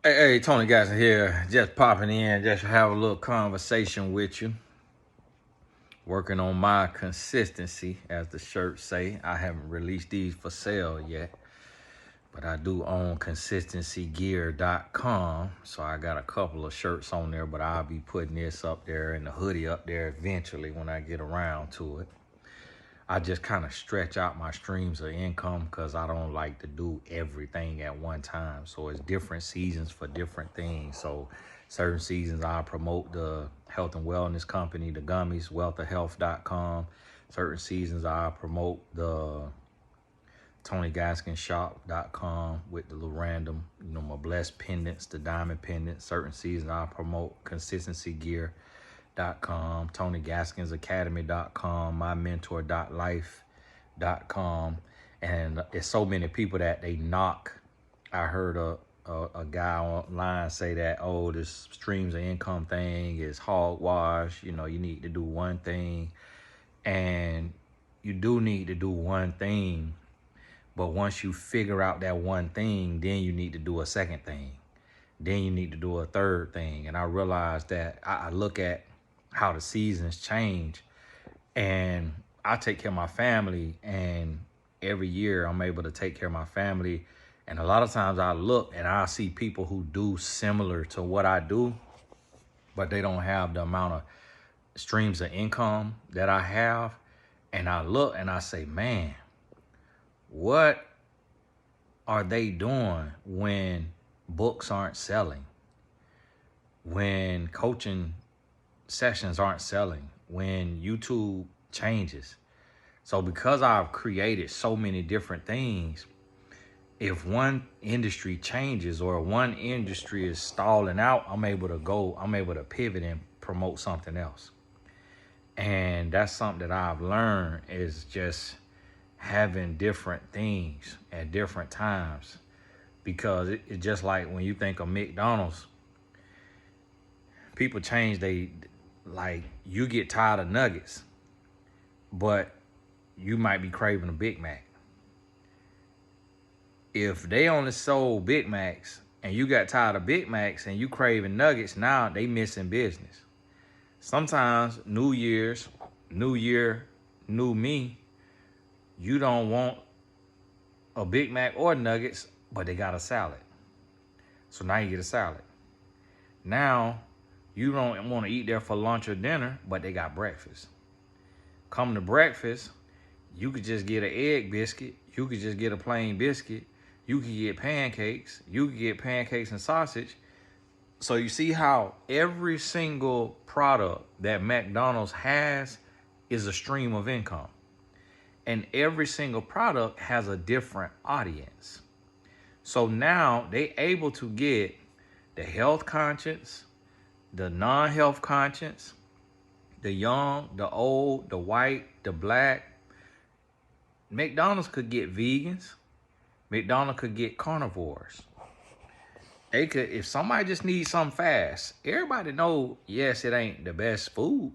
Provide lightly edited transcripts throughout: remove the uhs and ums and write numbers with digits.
Hey, Tony Gasson here, just popping in, just to have a little conversation with you. Working on my consistency, as the shirts say. I haven't released these for sale yet, but I do own consistencygear.com. So I got a couple of shirts on there, but I'll be putting this up there and the hoodie up there eventually when I get around to it. I just kind of stretch out my streams of income because I don't like to do everything at one time. So it's different seasons for different things. So certain seasons I promote the health and wellness company, the gummies, wealthofhealth.com. Certain seasons I promote the TonyGaskinShop.com with the little random, my blessed pendants, the diamond pendants. Certain seasons I promote consistencygear.com, TonyGaskinsAcademy.com, mymentor.life.com. And it's so many people that they knock. I heard a guy online say that, oh, this streams of income thing is hogwash. You need to do one thing. And you do need to do one thing. But once you figure out that one thing, then you need to do a second thing. Then you need to do a third thing. And I realized that I look at how the seasons change, and I take care of my family, and every year I'm able to take care of my family. And a lot of times I look and I see people who do similar to what I do, but they don't have the amount of streams of income that I have. And I look and I say, man, what are they doing when books aren't selling? When coaching sessions aren't selling? When YouTube changes? So because I've created so many different things, if one industry changes or one industry is stalling out, I'm able to pivot and promote something else. And that's something that I've learned, is just having different things at different times. Because it's just like when you think of McDonald's, people change. You get tired of nuggets, but you might be craving a Big Mac. If they only sold Big Macs and you got tired of Big Macs and you craving nuggets, now they missing business. Sometimes New Year's, new year, new me, you don't want a Big Mac or nuggets, but they got a salad. So now you get a salad. Now you don't want to eat there for lunch or dinner, but they got breakfast. Come to breakfast, you could just get an egg biscuit. You could just get a plain biscuit. You could get pancakes. You could get pancakes and sausage. So you see how every single product that McDonald's has is a stream of income. And every single product has a different audience. So now they able to get the health conscious, the non-health conscious, the young, the old, the white, the black. McDonald's could get vegans. McDonald's could get carnivores. They could, if somebody just needs something fast, everybody know, yes, it ain't the best food,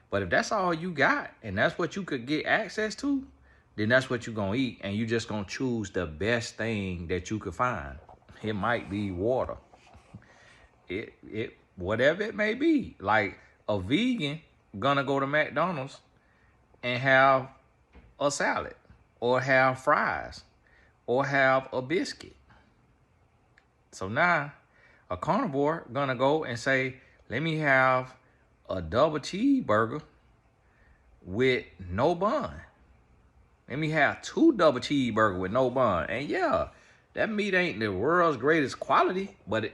but if that's all you got and that's what you could get access to, then that's what you're gonna eat, and you just gonna choose the best thing that you could find. It might be water. It whatever it may be. Like a vegan gonna go to McDonald's and have a salad or have fries or have a biscuit. So now a carnivore gonna go and say, let me have a double cheeseburger with no bun. Let me have 2 double cheeseburgers with no bun. And yeah, that meat ain't the world's greatest quality, but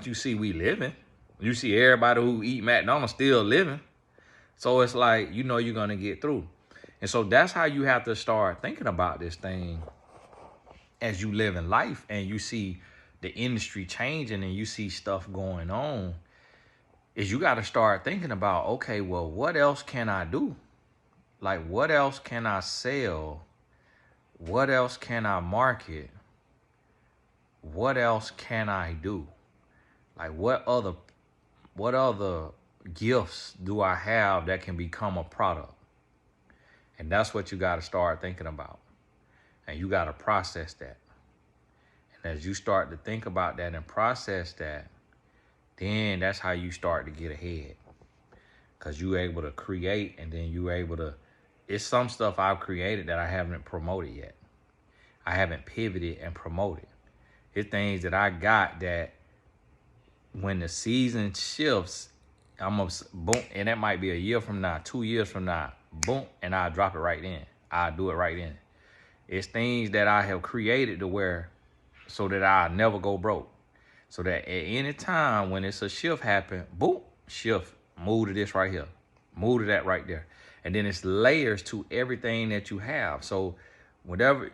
you see we living. You see everybody who eat McDonald's still living. So it's like, you're gonna get through. And so that's how you have to start thinking about this thing as you live in life and you see the industry changing and you see stuff going on, is you got to start thinking about, okay, well, what else can I do? Like, what else can I sell? What else can I market? What else can I do? Like, what other gifts do I have that can become a product? And that's what you got to start thinking about. And you got to process that. As you start to think about that and process that, then that's how you start to get ahead. Because you're able to create, and then you're able to, it's some stuff I've created that I haven't promoted yet. I haven't pivoted and promoted. It's things that I got that when the season shifts, I'm gonna boom, and that might be a year from now, 2 years from now, boom, and I'll drop it right then. I'll do it right then. It's things that I have created to where, so that I'll never go broke. So that at any time when it's a shift happen, boom, shift, move to this right here, move to that right there. And then it's layers to everything that you have. So whatever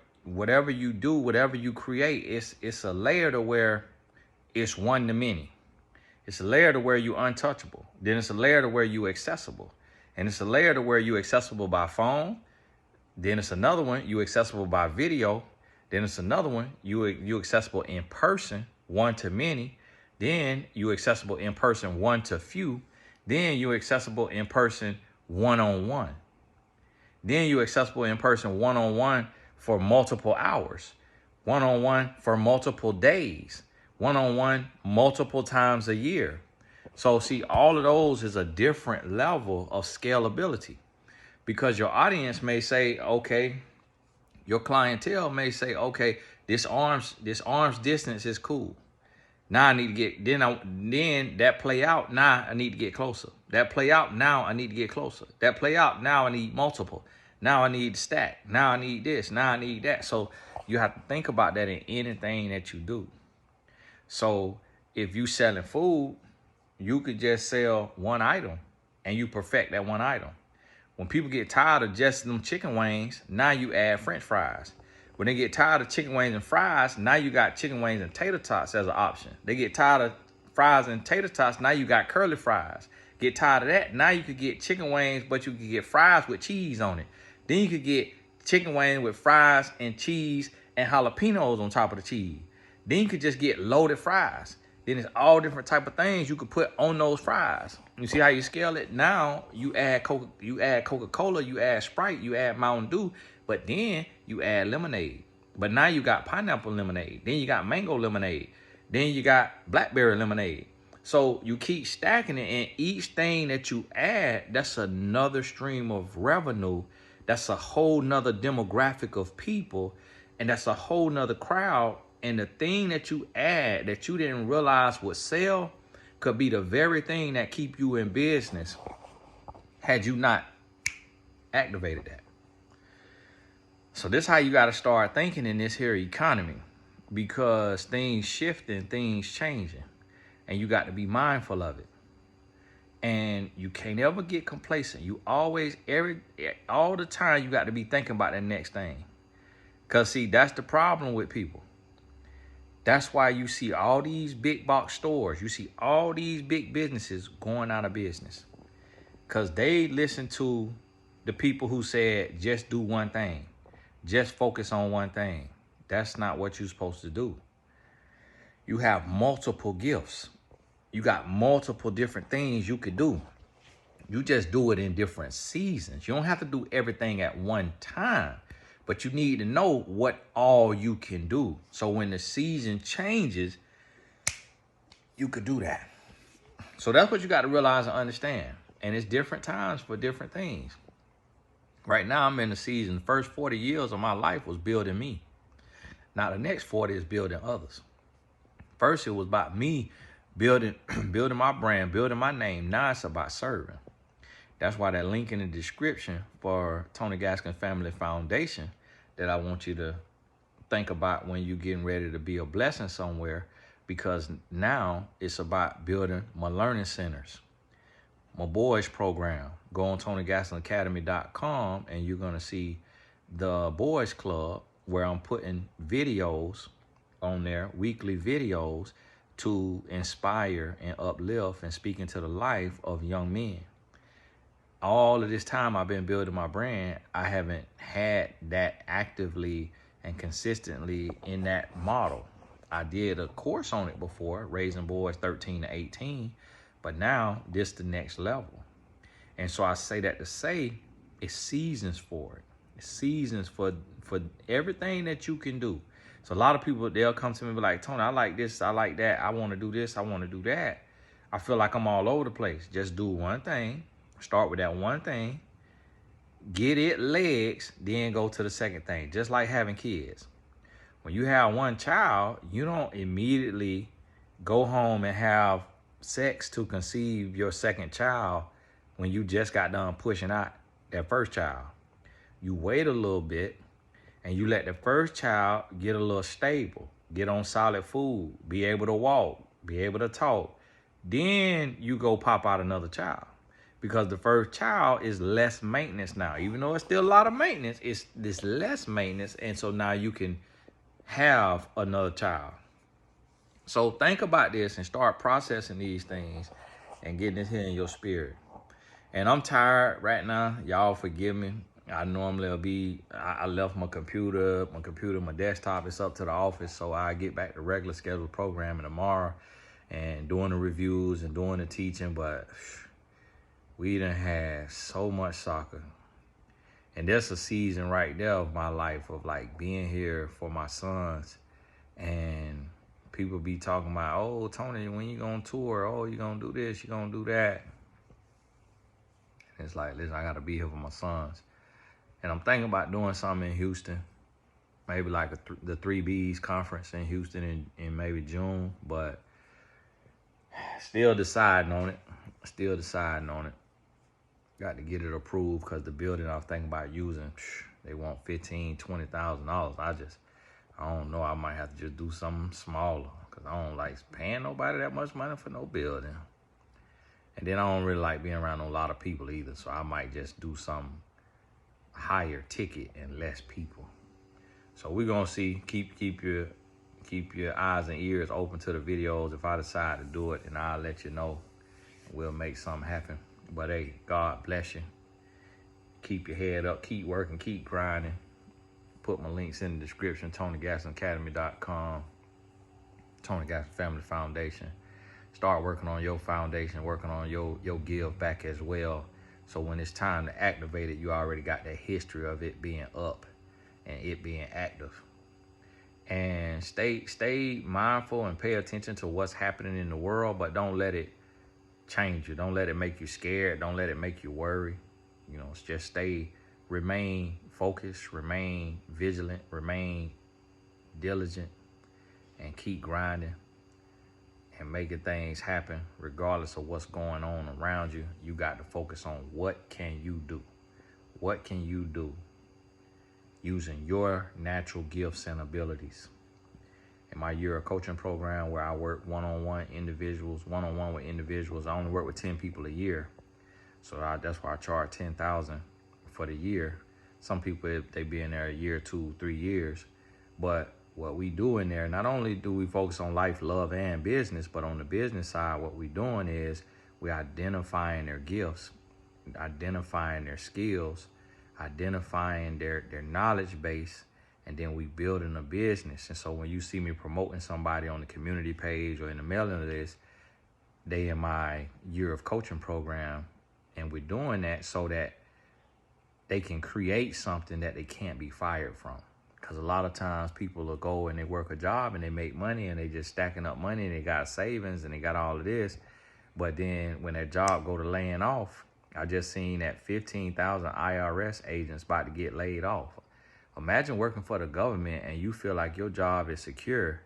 you do, whatever you create, it's a layer to where it's one to many. It's a layer to where you untouchable. Then it's a layer to where you accessible. And it's a layer to where you accessible by phone. Then it's another one, you accessible by video. Then it's another one, you accessible in person, one to many. Then you accessible in person, one to few. Then you accessible in person, one-on-one. Then you accessible in person, one-on-one for multiple hours. One-on-one for multiple days. One-on-one multiple times a year. So see, all of those is a different level of scalability, because your audience may say, okay, your clientele may say, okay, this arm's distance is cool. Now I need to get, then that play out, now I need to get closer. That play out, now I need to get closer. That play out, now I need multiple. Now I need stack. Now I need this. Now I need that. So you have to think about that in anything that you do. So if you selling food, you could just sell one item and you perfect that one item. When people get tired of just them chicken wings, now you add French fries. When they get tired of chicken wings and fries, now you got chicken wings and tater tots as an option. They get tired of fries and tater tots, now you got curly fries. Get tired of that, now you could get chicken wings, but you could get fries with cheese on it. Then you could get chicken wings with fries and cheese and jalapenos on top of the cheese. Then you could just get loaded fries. Then it's all different type of things you could put on those fries. You see how you scale it? Now you add Coca-Cola, you add Sprite, you add Mountain Dew, but then you add lemonade. But now you got pineapple lemonade. Then you got mango lemonade. Then you got blackberry lemonade. So you keep stacking it, and each thing that you add, that's another stream of revenue. That's a whole nother demographic of people, and that's a whole nother crowd. And the thing that you add that you didn't realize would sell could be the very thing that keep you in business had you not activated that. So this is how you got to start thinking in this here economy, because things shifting, things changing, and you got to be mindful of it. And you can't ever get complacent. You always, all the time, you got to be thinking about the next thing. Because see, that's the problem with people. That's why you see all these big box stores. You see all these big businesses going out of business. Because they listen to the people who said, just do one thing. Just focus on one thing. That's not what you're supposed to do. You have multiple gifts. You got multiple different things you could do. You just do it in different seasons. You don't have to do everything at one time. But you need to know what all you can do. So when the season changes, you could do that. So that's what you got to realize and understand. And it's different times for different things. Right now, I'm in the season. The first 40 years of my life was building me. Now, the next 40 is building others. First, it was about me building my brand, building my name. Now it's about serving. That's why that link in the description for Tony Gaskin Family Foundation that I want you to think about when you're getting ready to be a blessing somewhere, because now it's about building my learning centers, my boys program. Go on TonyGaskinAcademy.com and you're going to see the boys club where I'm putting videos on there, weekly videos to inspire and uplift and speak into the life of young men. All of this time I've been building my brand, I haven't had that actively and consistently in that model. I did a course on it before, raising boys 13 to 18, but now this the next level. And so I say that to say it's seasons for it. It's seasons for everything that you can do. So a lot of people, they'll come to me and be like, Tony, I like this, I like that, I want to do this, I want to do that. I feel like I'm all over the place. Just do one thing, start with that one thing, get it legs, then go to the second thing. Just like having kids. When you have one child, you don't immediately go home and have sex to conceive your second child when you just got done pushing out that first child. You wait a little bit and you let the first child get a little stable, get on solid food, be able to walk, be able to talk. Then you go pop out another child, because the first child is less maintenance now. Even though it's still a lot of maintenance, it's this less maintenance. And so now you can have another child. So think about this and start processing these things and getting this here in your spirit. And I'm tired right now. Y'all forgive me. I normally will be, I left my computer, my desktop is up to the office. So I get back to regular scheduled programming tomorrow and doing the reviews and doing the teaching. But we done had so much soccer. And that's a season right there of my life of like being here for my sons. And people be talking about, oh, Tony, when you gonna tour? Oh, you gonna do this, you gonna do that. And it's like, listen, I gotta be here for my sons. And I'm thinking about doing something in Houston, maybe like the 3Bs conference in Houston in maybe June, but still deciding on it. Got to get it approved because the building I was thinking about using, they want $15,000, $20,000. I don't know. I might have to just do something smaller because I don't like paying nobody that much money for no building. And then I don't really like being around a lot of people either. So I might just do something higher ticket and less people. So we're gonna see. Keep your eyes and ears open to the videos. If I decide to do it, and I'll let you know. We'll make something happen. But hey, God bless you. Keep your head up. Keep working. Keep grinding. Put my links in the description. TonyGassonAcademy.com. Tony Gasson Family Foundation. Start working on your foundation. Working on your give back as well. So when it's time to activate it, you already got that history of it being up and it being active. And stay mindful and pay attention to what's happening in the world, but don't let it change you. Don't let it make you scared. Don't let it make you worry. You know, just remain focused, remain vigilant, remain diligent, and keep grinding and making things happen regardless of what's going on around you. You got to focus on what can you do? What can you do using your natural gifts and abilities? In my year of coaching program where I work one-on-one with individuals, I only work with 10 people a year. So that's why I charge $10,000 for the year. Some people, they be in there a year, 2, 3 years. But what we do in there, not only do we focus on life, love, and business, but on the business side, what we're doing is we're identifying their gifts, identifying their skills, identifying their knowledge base, and then we building a business. And so when you see me promoting somebody on the community page or in the mailing list, they in my year of coaching program, and we're doing that so that they can create something that they can't be fired from. Because a lot of times people will go and they work a job and they make money and they just stacking up money and they got savings and they got all of this. But then when their job go to laying off, I just seen that 15,000 IRS agents about to get laid off. Imagine working for the government and you feel like your job is secure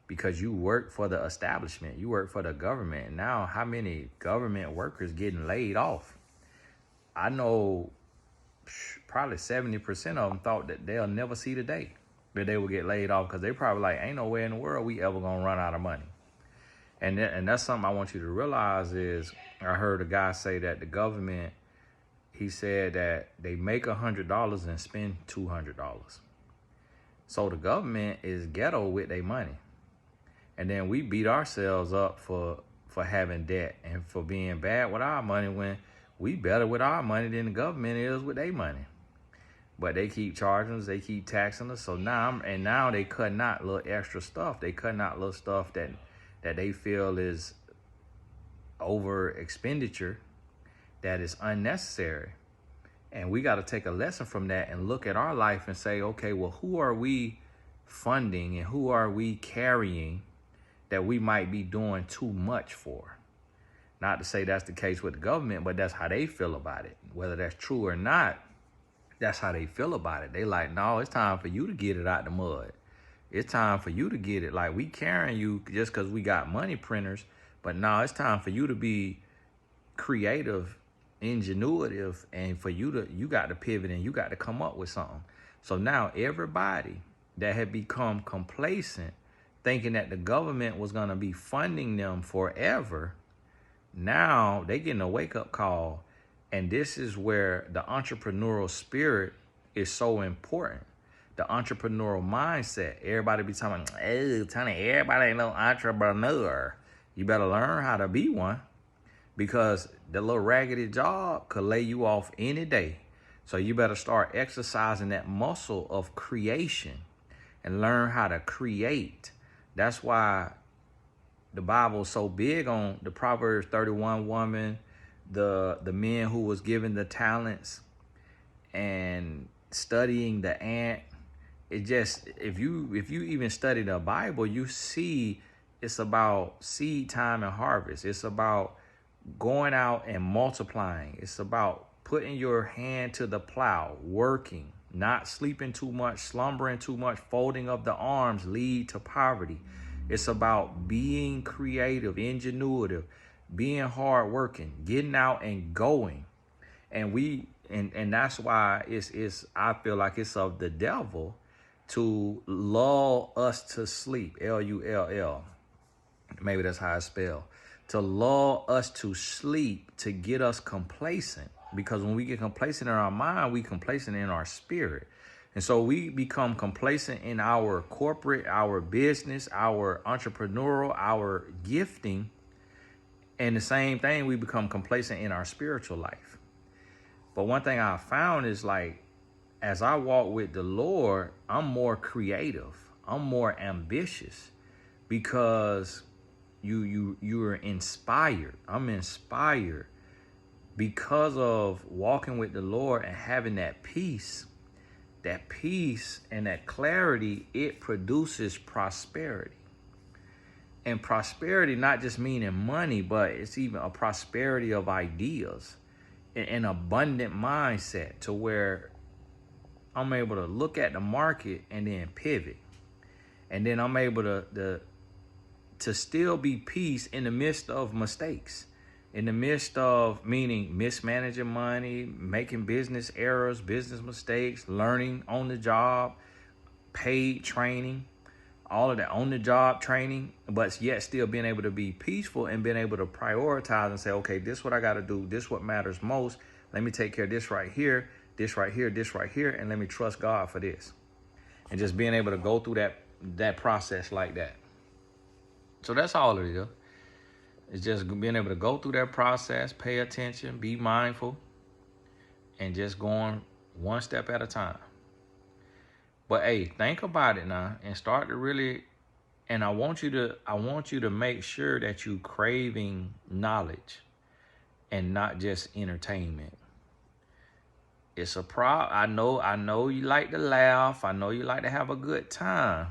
because you work for the establishment, you work for the government. Now, how many government workers getting laid off? I know probably 70% of them thought that they'll never see the day that they will get laid off because they probably like, ain't nowhere in the world we ever gonna run out of money. And that's something I want you to realize is, I heard a guy say that the government, he said that they make $100 and spend $200. So the government is ghetto with their money. And then we beat ourselves up for having debt and for being bad with our money when we better with our money than the government is with their money. But they keep charging us, they keep taxing us. So now they cutting out little extra stuff. They cutting out little stuff that they feel is over expenditure, that is unnecessary. And we got to take a lesson from that and look at our life and say, okay, well, who are we funding and who are we carrying that we might be doing too much for? Not to say that's the case with the government, but that's how they feel about it. Whether that's true or not, that's how they feel about it. They like, no, it's time for you to get it out the mud. It's time for you to get it. Like, we carrying you just because we got money printers, but no, it's time for you to be creative, ingenuitive, and for you got to pivot and you got to come up with something. So now everybody that had become complacent, thinking that the government was going to be funding them forever, now they getting a wake-up call. And this is where the entrepreneurial spirit is so important. The entrepreneurial mindset. Everybody be talking, hey, Tony, everybody ain't no entrepreneur. You better learn how to be one, because the little raggedy job could lay you off any day. So you better start exercising that muscle of creation and learn how to create. That's why the Bible's so big on the Proverbs 31 woman, the men who was given the talents, and studying the ant. It just, if you even study the Bible, you see it's about seed time and harvest. It's about going out and multiplying. It's about putting your hand to the plow, working, not sleeping too much, slumbering too much, folding of the arms lead to poverty. It's about being creative, ingenuitive, being hardworking, getting out and going. And that's why it's I feel like it's of the devil to lull us to sleep. Lull. Maybe that's how I spell. To lull us to sleep, to get us complacent. Because when we get complacent in our mind, we complacent in our spirit. And so we become complacent in our corporate, our business, our entrepreneurial, our gifting. And the same thing, we become complacent in our spiritual life. But one thing I found is, like, as I walk with the Lord, I'm more creative. I'm more ambitious, because you're inspired. I'm inspired because of walking with the Lord and having that peace and that clarity. It produces prosperity. And prosperity, not just meaning money, but it's even a prosperity of ideas, an abundant mindset, to where I'm able to look at the market and then pivot. And then I'm able to still be peace in the midst of mistakes, in the midst of, meaning mismanaging money, making business errors, business mistakes, learning on the job, paid training, all of that on the job training, but yet still being able to be peaceful and being able to prioritize and say, okay, this is what I got to do. This is what matters most. Let me take care of this right here, this right here, this right here, and let me trust God for this. And just being able to go through that process like that. So that's all it is. It's just being able to go through that process, pay attention, be mindful, and just going one step at a time. But hey, think about it now and start to really, and I want you to make sure that you craving knowledge and not just entertainment. It's a problem. I know you like to laugh. I know you like to have a good time,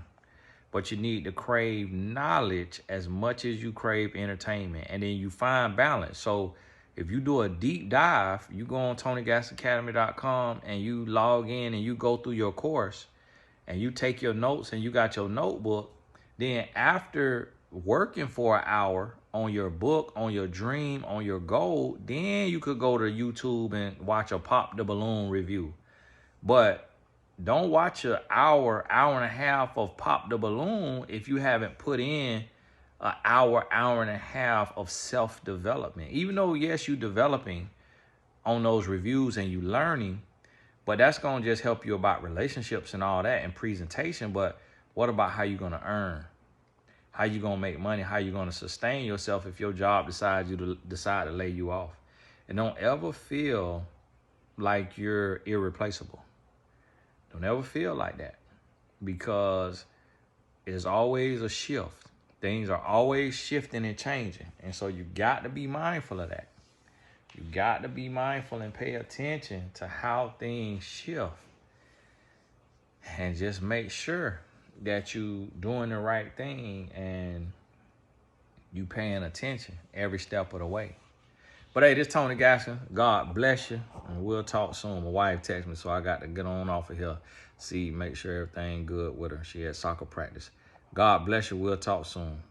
but you need to crave knowledge as much as you crave entertainment, and then you find balance. So if you do a deep dive, you go on TonyGasAcademy.com and you log in and you go through your course and you take your notes and you got your notebook, then after working for an hour on your book, on your dream, on your goal, then you could go to YouTube and watch a Pop the Balloon review. But don't watch an hour and a half of Pop the Balloon if you haven't put in an hour and a half of self-development. Even though, yes, you're developing on those reviews and you learning, but that's going to just help you about relationships and all that and presentation. But what about how you're going to earn? How you going to make money? How you going to sustain yourself if your job decides to lay you off? And don't ever feel like you're irreplaceable. Don't ever feel like that, because it's always a shift. Things are always shifting and changing. And so you got to be mindful of that. You got to be mindful and pay attention to how things shift. And just make sure that you doing the right thing and you paying attention every step of the way. But hey, this Tony Gaskin. God bless you, and we'll talk soon. My wife texted me, so I got to get on off of here, make sure everything good with her. She had soccer practice. God bless you. We'll talk soon.